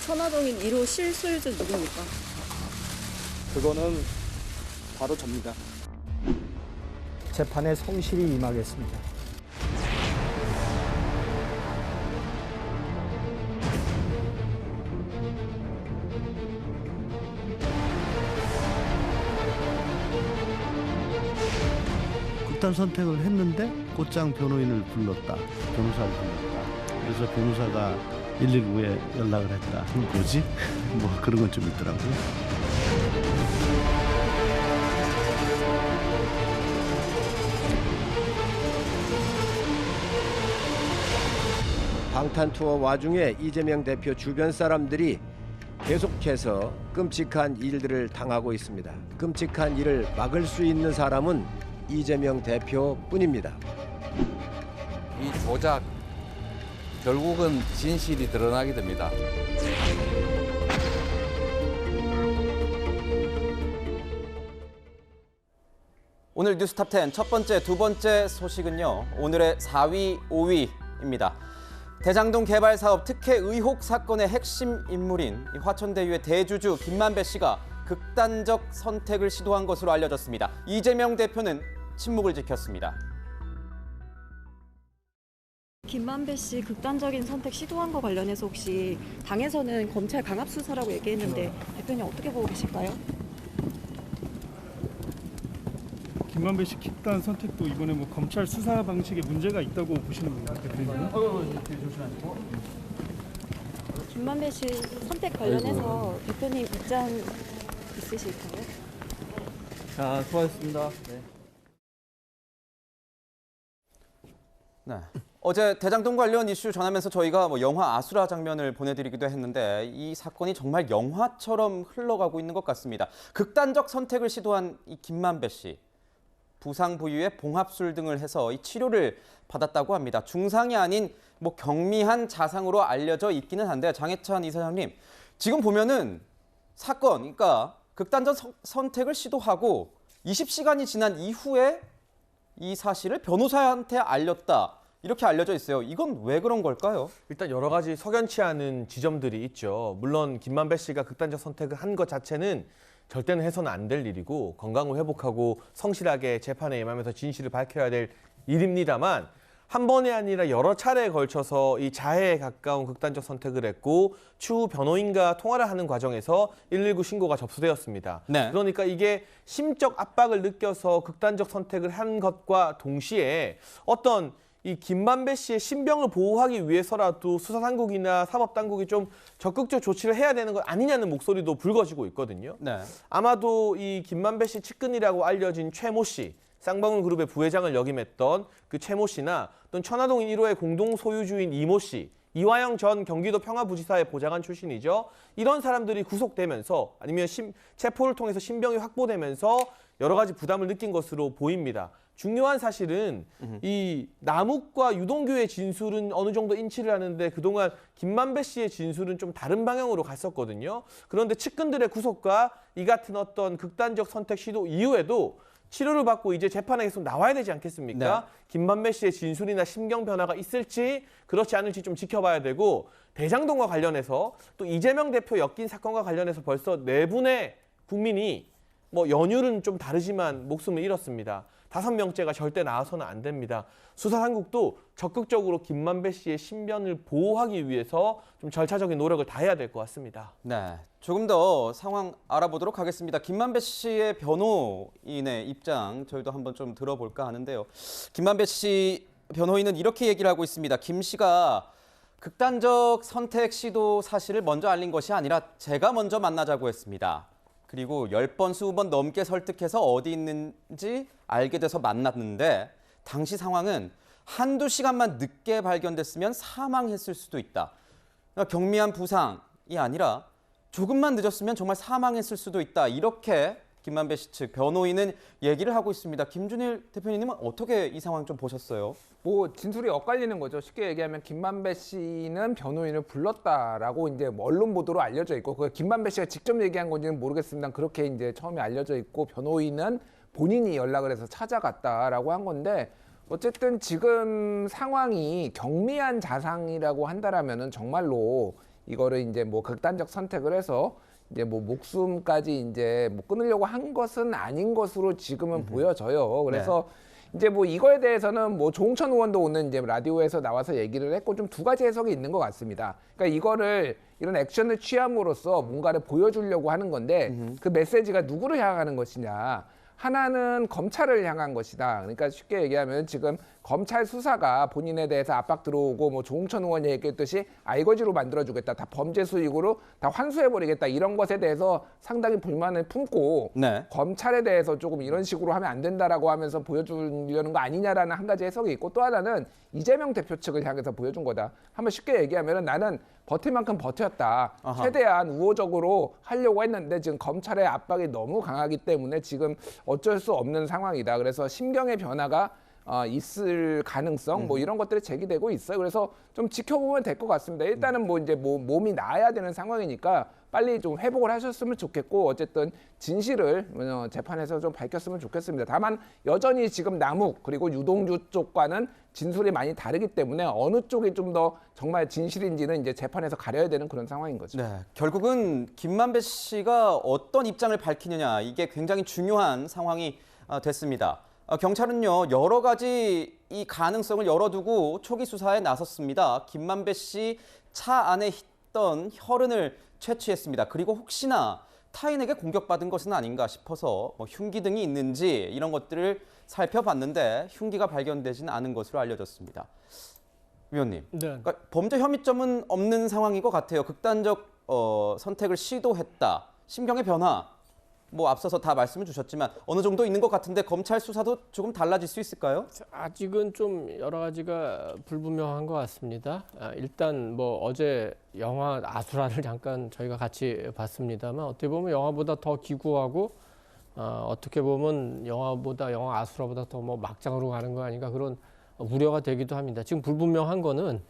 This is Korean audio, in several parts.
천화동인 1호 실소유주 누굽니까? 그거는 바로 접니다. 재판에 성실히 임하겠습니다. 극단 선택을 했는데 곧장 변호인을 불렀다. 변호사를 불렀다. 그래서 변호사가 119에 연락을 했다. 뭐지? 뭐 그런 건 좀 있더라고요. 방탄 투어 와중에 이재명 대표 주변 사람들이 계속해서 끔찍한 일들을 당하고 있습니다. 끔찍한 일을 막을 수 있는 사람은 이재명 대표뿐입니다. 이 조작 결국은 진실이 드러나게 됩니다. 오늘 뉴스탑10 첫 번째, 두 번째 소식은요. 오늘의 4위, 5위입니다. 대장동 개발 사업 특혜 의혹 사건의 핵심 인물인 화천대유의 대주주 김만배 씨가 극단적 선택을 시도한 것으로 알려졌습니다. 이재명 대표는 침묵을 지켰습니다. 김만배 씨 극단적인 선택 시도한 거 관련해서 혹시 당에서는 검찰 강압 수사라고 얘기했는데 대표님 어떻게 보고 계실까요? 김만배 씨 극단 선택도 이번에 뭐 검찰 수사 방식에 문제가 있다고 보시는 건가요, 대표님은? 김만배 씨 선택 관련해서 대표님 입장 있으실까요? 자, 수고하셨습니다. 네. 어제 대장동 관련 이슈 전하면서 저희가 영화 아수라 장면을 보내드리기도 했는데 이 사건이 정말 영화처럼 흘러가고 있는 것 같습니다. 극단적 선택을 시도한 이 김만배 씨. 부상 부위에 봉합술 등을 해서 이 치료를 받았다고 합니다. 중상이 아닌 경미한 자상으로 알려져 있기는 한데 장해찬 이사장님, 지금 보면은 사건, 그러니까 극단적 선택을 시도하고 20시간이 지난 이후에 이 사실을 변호사한테 알렸다. 이렇게 알려져 있어요. 이건 왜 그런 걸까요? 일단 여러 가지 석연치 않은 지점들이 있죠. 물론 김만배 씨가 극단적 선택을 한 것 자체는 절대는 해서는 안 될 일이고 건강을 회복하고 성실하게 재판에 임하면서 진실을 밝혀야 될 일입니다만 한 번이 아니라 여러 차례에 걸쳐서 이 자해에 가까운 극단적 선택을 했고 추후 변호인과 통화를 하는 과정에서 119 신고가 접수되었습니다. 네. 그러니까 이게 심적 압박을 느껴서 극단적 선택을 한 것과 동시에 어떤 이 김만배 씨의 신병을 보호하기 위해서라도 수사당국이나 사법당국이 좀 적극적 조치를 해야 되는 것 아니냐는 목소리도 불거지고 있거든요. 네. 아마도 이 김만배 씨 측근이라고 알려진 최모 씨, 쌍방울 그룹의 부회장을 역임했던 그 최모 씨나 또는 천화동 1호의 공동 소유주인 이모 씨, 이화영 전 경기도 평화부지사의 보좌관 출신이죠. 이런 사람들이 구속되면서 아니면 체포를 통해서 신병이 확보되면서 여러 가지 부담을 느낀 것으로 보입니다. 중요한 사실은 이 남욱과 유동규의 진술은 어느 정도 인치를 하는데 그동안 김만배 씨의 진술은 좀 다른 방향으로 갔었거든요. 그런데 측근들의 구속과 이 같은 어떤 극단적 선택 시도 이후에도 치료를 받고 이제 재판에 계속 나와야 되지 않겠습니까? 네. 김만배 씨의 진술이나 심경 변화가 있을지 그렇지 않을지 좀 지켜봐야 되고 대장동과 관련해서 또 이재명 대표 엮인 사건과 관련해서 벌써 4분의 국민이 연율은 좀 다르지만 목숨을 잃었습니다. 5명째가 절대 나와서는 안 됩니다. 수사당국도 적극적으로 김만배 씨의 신변을 보호하기 위해서 좀 절차적인 노력을 다해야 될 것 같습니다. 네, 조금 더 상황 알아보도록 하겠습니다. 김만배 씨의 변호인의 입장 저희도 한번 좀 들어볼까 하는데요. 김만배 씨 변호인은 이렇게 얘기를 하고 있습니다. 김 씨가 극단적 선택 시도 사실을 먼저 알린 것이 아니라 제가 먼저 만나자고 했습니다. 그리고 10번, 20번 넘게 설득해서 어디 있는지 알게 돼서 만났는데 당시 상황은 한두 시간만 늦게 발견됐으면 사망했을 수도 있다. 경미한 부상이 아니라 조금만 늦었으면 정말 사망했을 수도 있다. 이렇게 김만배 씨 측 변호인은 얘기를 하고 있습니다. 김준일 대표님은 어떻게 이 상황 좀 보셨어요? 진술이 엇갈리는 거죠. 쉽게 얘기하면 김만배 씨는 변호인을 불렀다라고 이제 언론 보도로 알려져 있고, 그 김만배 씨가 직접 얘기한 건지는 모르겠습니다. 그렇게 이제 처음에 알려져 있고, 변호인은 본인이 연락을 해서 찾아갔다라고 한 건데, 어쨌든 지금 상황이 경미한 자상이라고 한다라면은 정말로 이거를 이제 뭐 극단적 선택을 해서 이제 뭐 목숨까지 이제 뭐 끊으려고 한 것은 아닌 것으로 지금은 보여져요. 그래서 이제 뭐 이거에 대해서는 뭐 조홍천 의원도 오늘 이제 라디오에서 나와서 얘기를 했고 좀 두 가지 해석이 있는 것 같습니다. 그러니까 이거를 이런 액션을 취함으로써 뭔가를 보여주려고 하는 건데 그 메시지가 누구를 향하는 것이냐. 하나는 검찰을 향한 것이다. 그러니까 쉽게 얘기하면 지금 검찰 수사가 본인에 대해서 압박 들어오고 뭐 조홍천 의원이 얘기했듯이 알거지로 만들어주겠다. 다 범죄 수익으로 다 환수해버리겠다. 이런 것에 대해서 상당히 불만을 품고 검찰에 대해서 조금 이런 식으로 하면 안 된다라고 하면서 보여주려는 거 아니냐라는 한 가지 해석이 있고 또 하나는 이재명 대표 측을 향해서 보여준 거다. 한번 쉽게 얘기하면 나는 버틸 만큼 버텼다. 최대한 우호적으로 하려고 했는데 지금 검찰의 압박이 너무 강하기 때문에 지금 어쩔 수 없는 상황이다. 그래서 심경의 변화가 있을 가능성 뭐 이런 것들이 제기되고 있어요. 그래서 좀 지켜보면 될 것 같습니다. 일단은 뭐 이제 몸이 나아야 되는 상황이니까 빨리 좀 회복을 하셨으면 좋겠고 어쨌든 진실을 재판에서 좀 밝혔으면 좋겠습니다. 다만 여전히 지금 남욱 그리고 유동규 쪽과는 진술이 많이 다르기 때문에 어느 쪽이 좀 더 정말 진실인지는 이제 재판에서 가려야 되는 그런 상황인 거죠. 네, 결국은 김만배 씨가 어떤 입장을 밝히느냐 이게 굉장히 중요한 상황이 됐습니다. 경찰은요 여러 가지 이 가능성을 열어두고 초기 수사에 나섰습니다. 김만배 씨 차 안에 있던 혈흔을 채취했습니다. 그리고 혹시나 타인에게 공격받은 것은 아닌가 싶어서 뭐 흉기 등이 있는지 이런 것들을 살펴봤는데 흉기가 발견되지는 않은 것으로 알려졌습니다. 위원님, 그러니까 범죄 혐의점은 없는 상황인 것 같아요. 극단적 선택을 시도했다. 심경의 변화. 뭐 앞서서 다 말씀을 주셨지만 어느 정도 있는 것 같은데 검찰 수사도 조금 달라질 수 있을까요? 아직은 좀 여러 가지가 불분명한 것 같습니다. 일단 뭐 어제 영화 아수라를 잠깐 저희가 같이 봤습니다만 어떻게 보면 영화보다 더 기구하고 어떻게 보면 영화 아수라보다 더 뭐 막장으로 가는 거 아닌가 그런 우려가 되기도 합니다. 지금 불분명한 거는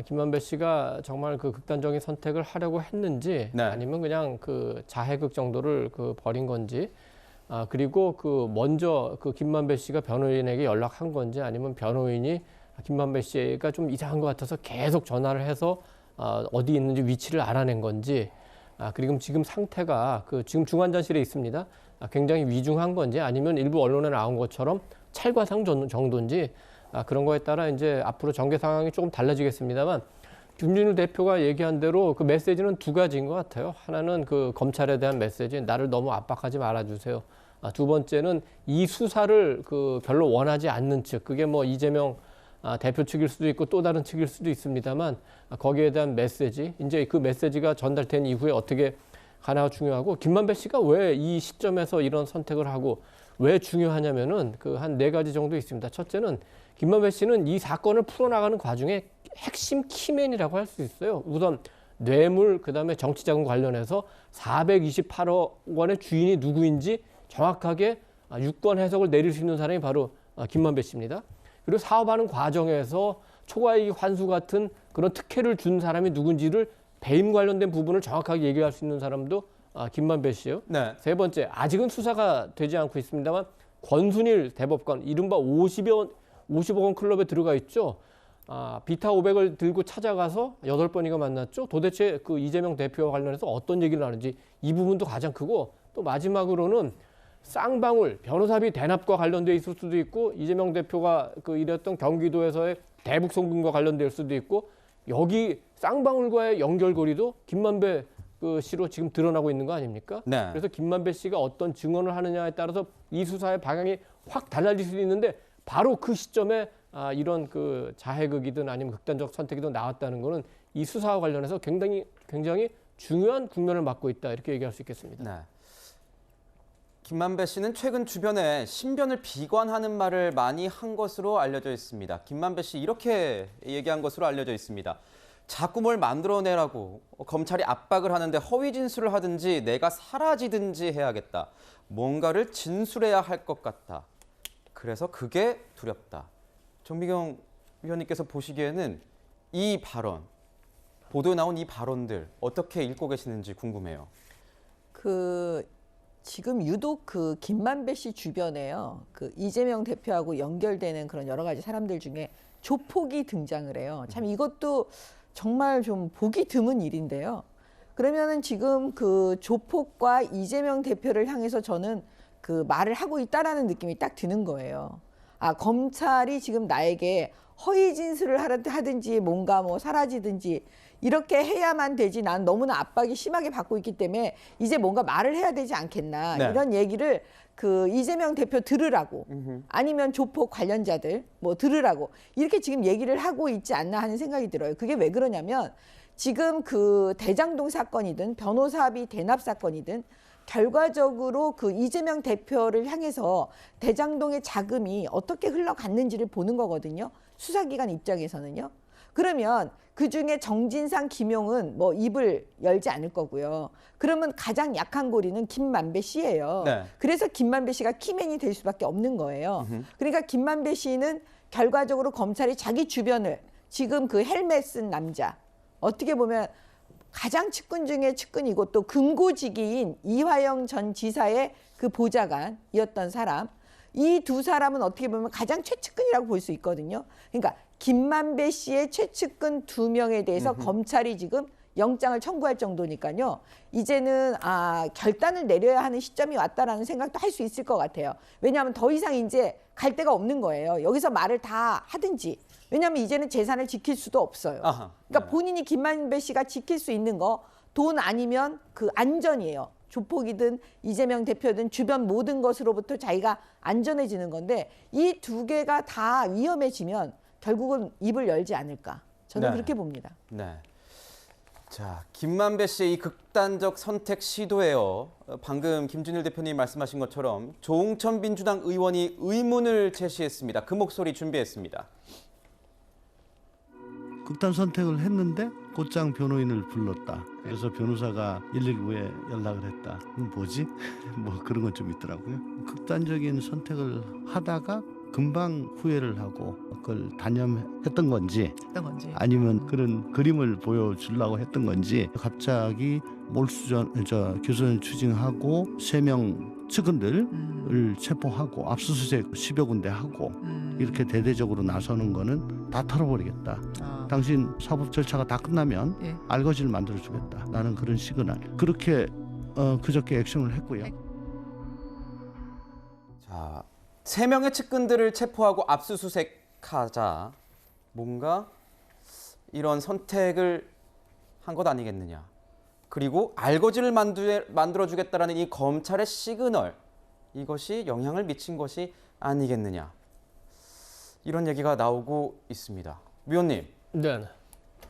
김만배 씨가 정말 그 극단적인 선택을 하려고 했는지 아니면 그냥 그 자해극 정도를 벌인 건지 그리고 먼저 김만배 씨가 변호인에게 연락한 건지 아니면 변호인이 김만배 씨가 좀 이상한 것 같아서 계속 전화를 해서 어디 있는지 위치를 알아낸 건지 그리고 지금 상태가 지금 중환자실에 있습니다. 굉장히 위중한 건지 아니면 일부 언론에 나온 것처럼 찰과상 정도인지 그런 거에 따라 이제 앞으로 전개 상황이 조금 달라지겠습니다만 김준일 대표가 얘기한 대로 그 메시지는 두 가지인 것 같아요. 하나는 그 검찰에 대한 메시지, 나를 너무 압박하지 말아주세요. 두 번째는 이 수사를 별로 원하지 않는 측, 그게 뭐 이재명 대표 측일 수도 있고 또 다른 측일 수도 있습니다만 거기에 대한 메시지, 이제 그 메시지가 전달된 이후에 어떻게 가나가 중요하고 김만배 씨가 왜 이 시점에서 이런 선택을 하고 왜 중요하냐면은 한 4가지 정도 있습니다. 첫째는 김만배 씨는 이 사건을 풀어나가는 과정에 핵심 키맨이라고 할 수 있어요. 우선 뇌물, 그다음에 정치자금 관련해서 428억 원의 주인이 누구인지 정확하게 유권 해석을 내릴 수 있는 사람이 바로 김만배 씨입니다. 그리고 사업하는 과정에서 초과이익 환수 같은 그런 특혜를 준 사람이 누군지를 배임 관련된 부분을 정확하게 얘기할 수 있는 사람도 김만배 씨요. 세 번째, 아직은 수사가 되지 않고 있습니다만 권순일 대법관, 이른바 50억 원 클럽에 들어가 있죠. 비타 500을 들고 찾아가서 8번이가 만났죠. 도대체 이재명 대표와 관련해서 어떤 얘기를 하는지 이 부분도 가장 크고 또 마지막으로는 쌍방울 변호사비 대납과 관련돼 있을 수도 있고 이재명 대표가 일했던 경기도에서의 대북 송금과 관련될 수도 있고 여기 쌍방울과의 연결고리도 김만배 씨로 지금 드러나고 있는 거 아닙니까? 그래서 김만배 씨가 어떤 증언을 하느냐에 따라서 이 수사의 방향이 확 달라질 수도 있는데 바로 그 시점에 이런 자해극이든 아니면 극단적 선택이든 나왔다는 거는 이 수사와 관련해서 굉장히 중요한 국면을 맞고 있다 이렇게 얘기할 수 있겠습니다. 김만배 씨는 최근 주변에 신변을 비관하는 말을 많이 한 것으로 알려져 있습니다. 김만배 씨 이렇게 얘기한 것으로 알려져 있습니다. 자꾸 뭘 만들어내라고 검찰이 압박을 하는데 허위 진술을 하든지 내가 사라지든지 해야겠다. 뭔가를 진술해야 할 것 같다. 그래서 그게 두렵다. 정미경 위원님께서 보시기에는 이 발언, 보도에 나온 이 발언들 어떻게 읽고 계시는지 궁금해요. 지금 유독 김만배 씨 주변에요. 이재명 대표하고 연결되는 그런 여러 가지 사람들 중에 조폭이 등장을 해요. 참 이것도 정말 좀 보기 드문 일인데요. 그러면은 지금 그 조폭과 이재명 대표를 향해서 저는 그 말을 하고 있다라는 느낌이 딱 드는 거예요. 아, 검찰이 지금 나에게 허위 진술을 하든지 뭔가 뭐 사라지든지 이렇게 해야만 되지, 난 너무나 압박이 심하게 받고 있기 때문에 이제 뭔가 말을 해야 되지 않겠나. 네. 이런 얘기를 그 이재명 대표 들으라고, 아니면 조폭 관련자들 뭐 들으라고 이렇게 지금 얘기를 하고 있지 않나 하는 생각이 들어요. 그게 왜 그러냐면 지금 그 대장동 사건이든 변호사비 대납 사건이든 결과적으로 그 이재명 대표를 향해서 대장동의 자금이 어떻게 흘러갔는지를 보는 거거든요. 수사기관 입장에서는요. 그러면 그중에 정진상, 김용은 뭐 입을 열지 않을 거고요. 그러면 가장 약한 고리는 김만배 씨예요. 네. 그래서 김만배 씨가 키맨이 될 수밖에 없는 거예요. 그러니까 김만배 씨는 결과적으로 검찰이 자기 주변을, 지금 그 헬멧 쓴 남자, 어떻게 보면 가장 측근 중에 측근이고 또 금고지기인 이화영 전 지사의 그 보좌관이었던 사람, 이 두 사람은 어떻게 보면 가장 최측근이라고 볼 수 있거든요. 그러니까 김만배 씨의 최측근 2명에 대해서 검찰이 지금 영장을 청구할 정도니까요. 이제는 결단을 내려야 하는 시점이 왔다라는 생각도 할 수 있을 것 같아요. 왜냐하면 더 이상 이제 갈 데가 없는 거예요. 여기서 말을 다 하든지. 왜냐하면 이제는 재산을 지킬 수도 없어요. 아하, 그러니까 본인이 김만배 씨가 지킬 수 있는 거, 돈 아니면 그 안전이에요. 조폭이든 이재명 대표든 주변 모든 것으로부터 자기가 안전해지는 건데, 이 두 개가 다 위험해지면 결국은 입을 열지 않을까. 저는 네. 그렇게 봅니다. 네. 자, 김만배 씨의 이 극단적 선택 시도에요. 방금 김준일 대표님 말씀하신 것처럼 조응천 민주당 의원이 의문을 제시했습니다. 그 목소리 준비했습니다. 극단 선택을 했는데 곧장 변호인을 불렀다. 그래서 변호사가 119에 연락을 했다. 뭐지? 뭐 그런 건 좀 있더라고요. 극단적인 선택을 하다가 금방 후회를 하고 그걸 단념했던 건지, 아니면 그런 그림을 보여주려고 했던 건지, 갑자기 교선 추징하고 3명 측근들을 체포하고 압수수색 10여 군데 하고 이렇게 대대적으로 나서는 거는 다 털어버리겠다. 당신 사법 절차가 다 끝나면 알거지를 만들어주겠다. 나는 그런 시그널. 그렇게 그저께 액션을 했고요. 자, 3명의 측근들을 체포하고 압수수색하자 뭔가 이런 선택을 한 것 아니겠느냐. 그리고 알거지를 만들어주겠다라는 이 검찰의 시그널, 이것이 영향을 미친 것이 아니겠느냐. 이런 얘기가 나오고 있습니다. 위원님, 네.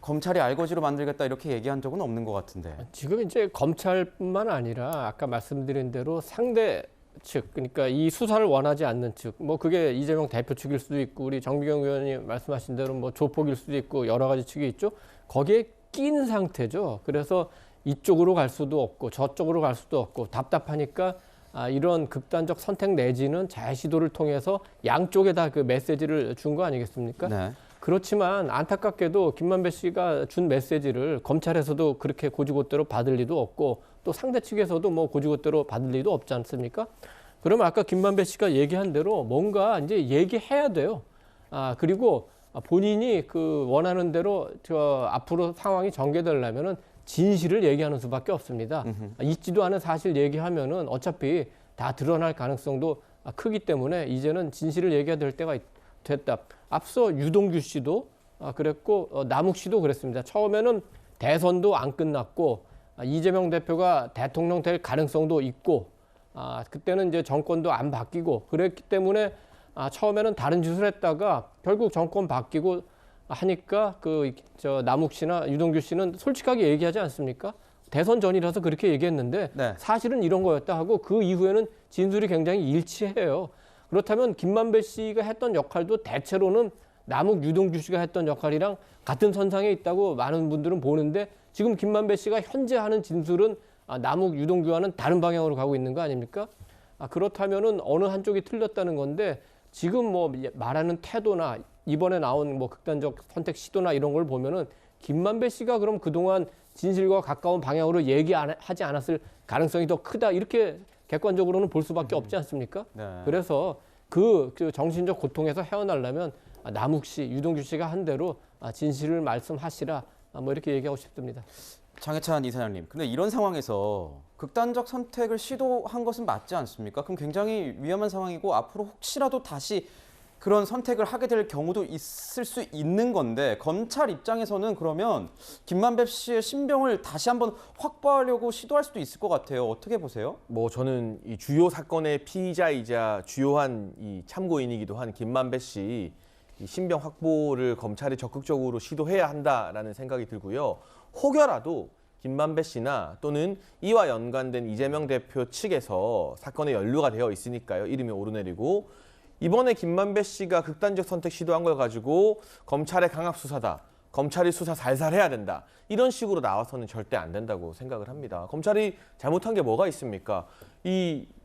검찰이 알거지로 만들겠다 이렇게 얘기한 적은 없는 것 같은데. 지금 이제 검찰뿐만 아니라 아까 말씀드린 대로 상대 측, 그러니까 이 수사를 원하지 않는 측, 뭐 그게 이재명 대표 측일 수도 있고 우리 정비경 의원님 말씀하신 대로 뭐 조폭일 수도 있고 여러 가지 측이 있죠. 거기에 낀 상태죠. 그래서 이쪽으로 갈 수도 없고 저쪽으로 갈 수도 없고 답답하니까 이런 극단적 선택 내지는 자해 시도를 통해서 양쪽에 다 그 메시지를 준 거 아니겠습니까? 네. 그렇지만 안타깝게도 김만배 씨가 준 메시지를 검찰에서도 그렇게 고지고대로 받을 리도 없고 또 상대 측에서도 뭐 고지고대로 받을 리도 없지 않습니까? 그러면 아까 김만배 씨가 얘기한 대로 뭔가 이제 얘기해야 돼요. 그리고 본인이 그 원하는 대로 앞으로 상황이 전개되려면은 진실을 얘기하는 수밖에 없습니다. 있지도 않은 사실 얘기하면은 어차피 다 드러날 가능성도 크기 때문에 이제는 진실을 얘기해야 될 때가 됐다. 앞서 유동규 씨도 그랬고 남욱 씨도 그랬습니다. 처음에는 대선도 안 끝났고 이재명 대표가 대통령 될 가능성도 있고 그때는 이제 정권도 안 바뀌고 그랬기 때문에 처음에는 다른 짓을 했다가 결국 정권 바뀌고 하니까 남욱 씨나 유동규 씨는 솔직하게 얘기하지 않습니까? 대선 전이라서 그렇게 얘기했는데 네. 사실은 이런 거였다 하고 그 이후에는 진술이 굉장히 일치해요. 그렇다면 김만배 씨가 했던 역할도 대체로는 남욱, 유동규 씨가 했던 역할이랑 같은 선상에 있다고 많은 분들은 보는데 지금 김만배 씨가 현재 하는 진술은 남욱, 유동규와는 다른 방향으로 가고 있는 거 아닙니까? 그렇다면은 어느 한쪽이 틀렸다는 건데 지금 뭐 말하는 태도나 이번에 나온 뭐 극단적 선택 시도나 이런 걸 보면은 김만배 씨가 그럼 그동안 진실과 가까운 방향으로 얘기하지 않았을 가능성이 더 크다 이렇게 객관적으로는 볼 수밖에 없지 않습니까? 네. 그래서 그 정신적 고통에서 헤어나려면 남욱 씨, 유동규 씨가 한 대로 진실을 말씀하시라 뭐 이렇게 얘기하고 싶습니다. 장해찬 이사장님, 근데 이런 상황에서 극단적 선택을 시도한 것은 맞지 않습니까? 그럼 굉장히 위험한 상황이고 앞으로 혹시라도 다시 그런 선택을 하게 될 경우도 있을 수 있는 건데 검찰 입장에서는 그러면 김만배 씨의 신병을 다시 한번 확보하려고 시도할 수도 있을 것 같아요. 어떻게 보세요? 뭐 저는 이 주요 사건의 피의자이자 주요한 이 참고인이기도 한 김만배 씨 이 신병 확보를 검찰이 적극적으로 시도해야 한다라는 생각이 들고요. 혹여라도 김만배 씨나 또는 이와 연관된 이재명 대표 측에서 사건에 연루가 되어 있으니까요. 이름이 오르내리고 이번에 김만배 씨가 극단적 선택 시도한 걸 가지고 검찰의 강압 수사다. 검찰이 수사 살살 해야 된다. 이런 식으로 나와서는 절대 안 된다고 생각을 합니다. 검찰이 잘못한 게 뭐가 있습니까?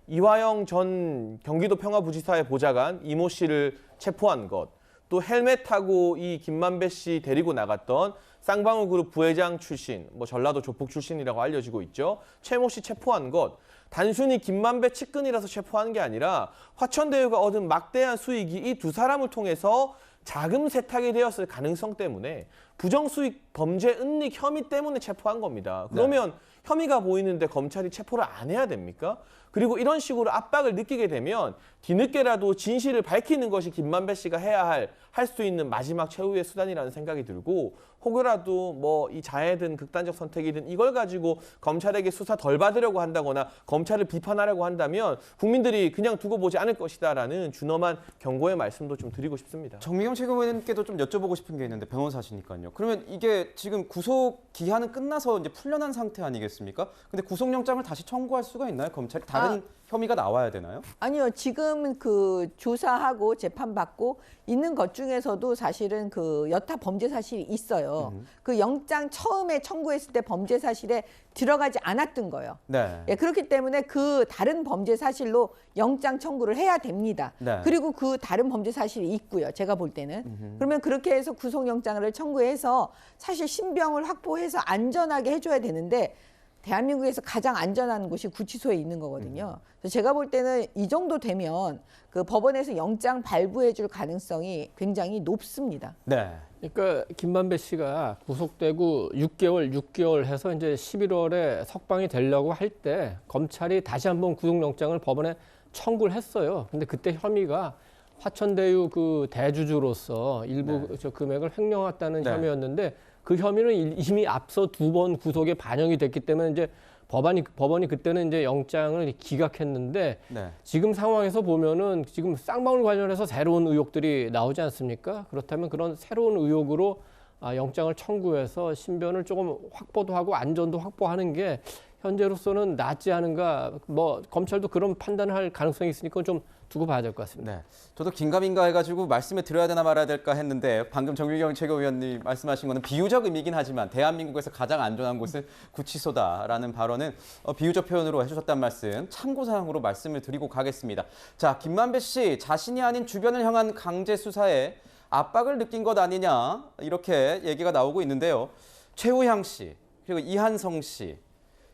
이화영 전 경기도 평화부지사의 보좌관 이모 씨를 체포한 것, 또 헬멧 타고 이 김만배 씨 데리고 나갔던 쌍방울 그룹 부회장 출신, 뭐 전라도 조폭 출신이라고 알려지고 있죠. 최모 씨 체포한 것, 단순히 김만배 측근이라서 체포한 게 아니라 화천대유가 얻은 막대한 수익이 이 두 사람을 통해서 자금 세탁이 되었을 가능성 때문에 부정수익 범죄 은닉 혐의 때문에 체포한 겁니다. 그러면 혐의가 보이는데 검찰이 체포를 안 해야 됩니까? 그리고 이런 식으로 압박을 느끼게 되면 뒤늦게라도 진실을 밝히는 것이 김만배 씨가 해야 할 수 있는 마지막 최후의 수단이라는 생각이 들고 혹여라도 뭐 이 자해든 극단적 선택이든 이걸 가지고 검찰에게 수사 덜 받으려고 한다거나 검찰을 비판하려고 한다면 국민들이 그냥 두고 보지 않을 것이다라는 준엄한 경고의 말씀도 좀 드리고 싶습니다. 정미경 최고위원님께도 좀 여쭤보고 싶은 게 있는데 변호사시니까요. 그러면 이게 지금 구속 기한은 끝나서 이제 풀려난 상태 아니겠습니까? 근데 구속영장을 다시 청구할 수가 있나요? 검찰이 다른 혐의가 나와야 되나요? 아니요. 지금 그 조사하고 재판받고 있는 것 중에서도 사실은 그 여타 범죄 사실이 있어요. 그 영장 처음에 청구했을 때 범죄 사실에 들어가지 않았던 거예요. 네. 예, 그렇기 때문에 그 다른 범죄 사실로 영장 청구를 해야 됩니다. 네. 그리고 그 다른 범죄 사실이 있고요. 제가 볼 때는. 그러면 그렇게 해서 구속영장을 청구해서 사실 신병을 확보해서 안전하게 해줘야 되는데 대한민국에서 가장 안전한 곳이 구치소에 있는 거거든요. 그래서 제가 볼 때는 이 정도 되면 그 법원에서 영장 발부해 줄 가능성이 굉장히 높습니다. 네. 그러니까 김만배 씨가 구속되고 6개월 해서 이제 11월에 석방이 되려고 할 때 검찰이 다시 한번 구속영장을 법원에 청구를 했어요. 근데 그때 혐의가 화천대유 그 대주주로서 일부 저 금액을 횡령했다는 혐의였는데 그 혐의는 이미 앞서 2번 구속에 반영이 됐기 때문에 이제 법원이 그때는 이제 영장을 기각했는데 지금 상황에서 보면은 지금 쌍방울 관련해서 새로운 의혹들이 나오지 않습니까? 그렇다면 그런 새로운 의혹으로 영장을 청구해서 신변을 조금 확보도 하고 안전도 확보하는 게 현재로서는 낫지 않은가. 뭐 검찰도 그런 판단을 할 가능성이 있으니까 좀 두고 봐야 될 것 같습니다. 네. 저도 긴가민가 해가지고 말씀을 드려야 되나 말아야 될까 했는데 방금 정미경 최고위원님 말씀하신 거는 비유적 의미긴 하지만 대한민국에서 가장 안전한 곳은 구치소다라는 발언은 비유적 표현으로 해주셨단 말씀 참고사항으로 말씀을 드리고 가겠습니다. 자, 김만배 씨 자신이 아닌 주변을 향한 강제 수사에 압박을 느낀 것 아니냐 이렇게 얘기가 나오고 있는데요. 최우향 씨 그리고 이한성 씨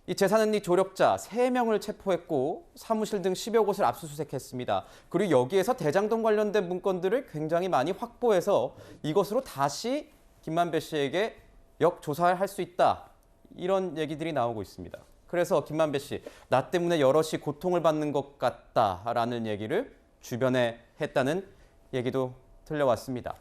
이 재산은닉 조력자 3명을 체포했고 사무실 등 10여 곳을 압수수색했습니다. 그리고 여기에서 대장동 관련된 문건들을 굉장히 많이 확보해서 이것으로 다시 김만배 씨에게 역조사할 수 있다. 이런 얘기들이 나오고 있습니다. 그래서 김만배 씨, 나 때문에 여럿이 고통을 받는 것 같다라는 얘기를 주변에 했다는 얘기도 들려왔습니다.